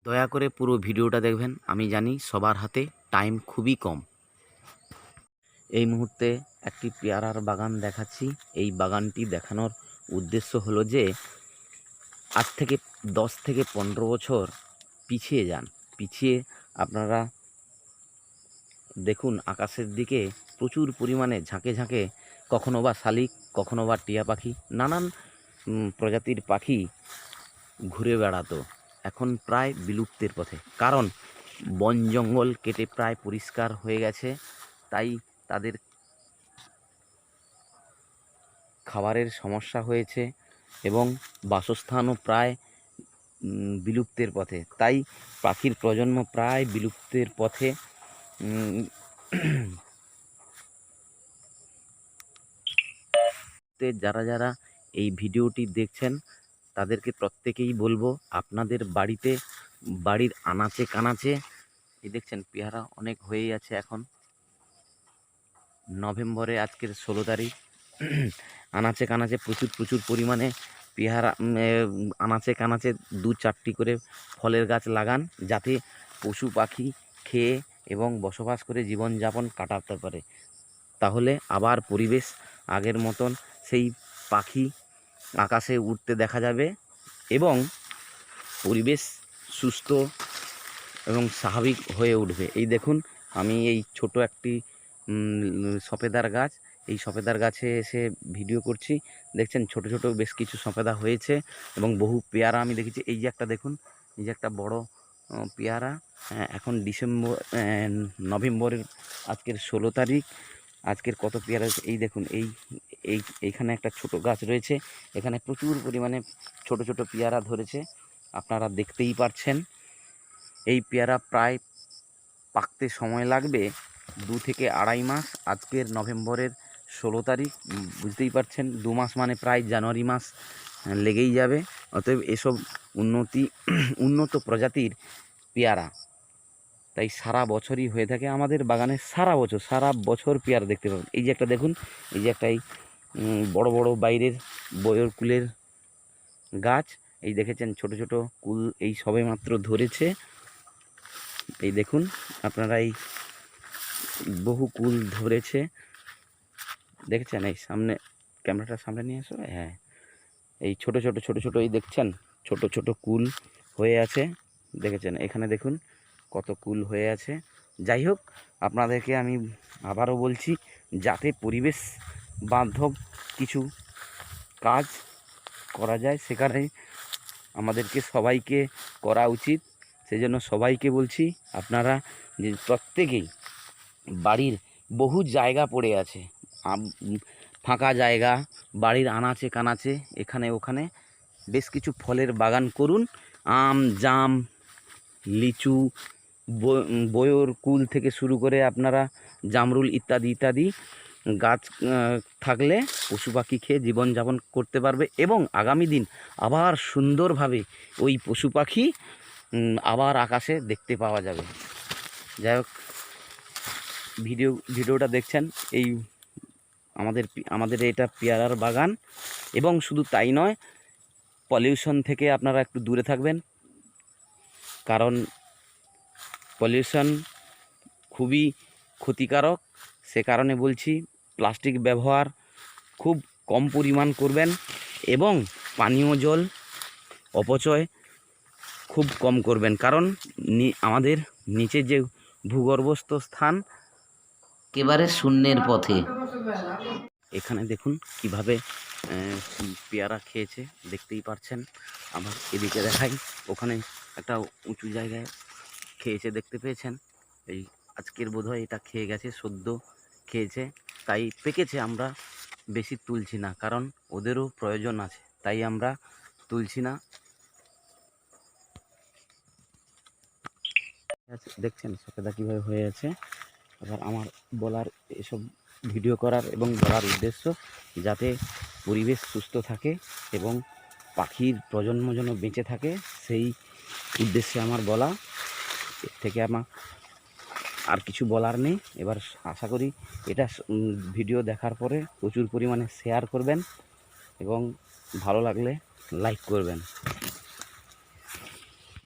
দয়া করে পুরো ভিডিওটা দেখবেন। আমি জানি সবার হাতে টাইম খুবই কম। এই মুহূর্তে একটি পেয়ারার বাগান দেখাচ্ছি। এই বাগানটি দেখানোর উদ্দেশ্য হলো যে আজ থেকে 10 থেকে 15 বছর পিছিয়ে যান। পিছিয়ে আপনারা দেখুন আকাশের দিকে প্রচুর পরিমাণে ঝাঁকে ঝাঁকে কখনো বা শালিক, কখনো বা টিয়া পাখি, নানান প্রজাতির পাখি ঘুরে বেড়াতো। এখন প্রায় বিলুপ্তের পথে, কারণ বন জঙ্গল কেটে প্রায় পরিষ্কার হয়ে গেছে। তাই তাদের খাবারের সমস্যা হয়েছে এবং বাসস্থানও প্রায় বিলুপ্তের পথে। তাই পাখির প্রজন্ম প্রায় বিলুপ্তের পথে। যারা যারা এই ভিডিওটি দেখছেন তাদেরকে প্রত্যেকেই বলবো, আপনাদের বাড়ির আনাচে কানাচে এই দেখছেন পেয়ারা অনেক হয়েই আছে। এখন নভেম্বরে আজকের 16 তারিখ। আনাচে কানাচে প্রচুর পরিমাণে পেয়ারা, আনাচে কানাচে 2-4টি করে ফলের গাছ লাগান, যাতে পশু পাখি খেয়ে এবং বসবাস করে জীবনযাপন কাটাতে পারে। তাহলে আবার পরিবেশ আগের মতন সেই পাখি আকাশে উড়তে দেখা যাবে এবং পরিবেশ সুস্থ এবং স্বাভাবিক হয়ে উঠবে। এই দেখুন, আমি এই ছোট একটি সফেদার গাছ, এই সফেদার গাছে এসে ভিডিও করছি। দেখছেন ছোট ছোট বেশ কিছু সফেদা হয়েছে এবং বহু পেয়ারা আমি দেখেছি। এই যে একটা দেখুন, এই যে একটা বড় পেয়ারা। এখন নভেম্বরের আজকের 16 তারিখ। আজকের কত পেয়ারা হয়েছে এই দেখুন। এইখানে একটা ছোট গাছ রয়েছে, এখানে প্রচুর পরিমাণে ছোট ছোট পেয়ারা ধরেছে, আপনারা দেখতেই পাচ্ছেন। এই পেয়ারা প্রায় পাকতে সময় লাগবে 2 থেকে আড়াই মাস। আজকের নভেম্বরের 16 তারিখ, বুঝতেই পারছেন 2 মাস মানে প্রায় জানুয়ারি মাস লেগেই যাবে। অতএব এসব উন্নত প্রজাতির পেয়ারা তাই সারা বছরই হয়ে থাকে আমাদের বাগানে। সারা বছর পেয়ারা দেখতে পাবেন। এই যে একটা দেখুন, এই যে একটা বড় বড় বাইরের বয়র কুলের গাছ, এই দেখেছেন ছোট ছোট কুল এই সবে মাত্র ধরেছে। এই দেখুন আপনারা, এই বহু কুল ধরেছে, দেখেছেন। এই সামনে ক্যামেরাটার সামনে নিয়ে আসো। হ্যাঁ, এই ছোট ছোট এই দেখছেন ছোট ছোট কুল হয়ে আছে, দেখেছেন। এখানে দেখুন কত কুল হয়ে আছে। যাই হোক, আপনাদেরকে আমি আবারও বলছি, যাতে পরিবেশ বান্ধব কিছু কাজ করা যায় সেখানে আমাদেরকে সবাইকে করা উচিত। সেজন্য সবাইকে বলছি, আপনারা যে প্রত্যেকেই বাড়ির বহু জায়গা পড়ে আছে, ফাঁকা জায়গা, বাড়ির আনাচে কানাচে এখানে ওখানে বেশ কিছু ফলের বাগান করুন। আম, জাম, লিচু, বয়র কুল থেকে শুরু করে আপনারা জামরুল ইত্যাদি ইত্যাদি গাছ থাকলে পশু পাখি খেয়ে জীবনযাপন করতে পারবে এবং আগামী দিন আবার সুন্দরভাবে ওই পশু পাখি আবার আকাশে দেখতে পাওয়া যাবে। যাই হোক, ভিডিওটা দেখছেন, এই আমাদের এটা পেয়ারার বাগান। এবং শুধু তাই নয়, পলিউশন থেকে আপনারা একটু দূরে থাকবেন, কারণ পলিউশন খুবই ক্ষতিকারক। সে কারণে বলছি, প্লাস্টিক ব্যবহার খুব কম পরিমাণ করবেন এবং পানীয় জল অপচয় খুব কম করবেন, কারণ আমাদের নিচে যে ভূগর্ভস্থ স্থান একেবারে শূন্যের পথে। এখানে দেখুন কিভাবে পেয়ারা খেয়েছে, দেখতেই পাচ্ছেন। আবার এদিকে দেখাই, ওখানে একটা উঁচু জায়গায় খেয়েছে, দেখতে পেয়েছেন। এই আজকের বোধহয় এটা খেয়ে গেছে, সদ্য খেয়েছে, তাই পেকেছে। আমরা বেশি তুলছি না, কারণ ওদেরও প্রয়োজন আছে, তাই আমরা তুলছি না। দেখছেন সফেদা কীভাবে হয়ে আছে। এবার আমার বলার, এসব ভিডিও করার এবং বলার উদ্দেশ্য, যাতে পরিবেশ সুস্থ থাকে এবং পাখির প্রজন্ম যেন বেঁচে থাকে, সেই উদ্দেশ্যে আমার বলা। এর থেকে আমার আর কিছু বলার নেই। এবার আশা করি এটা ভিডিও দেখার পরে প্রচুর পরিমাণে শেয়ার করবেন এবং ভালো লাগলে লাইক করবেন।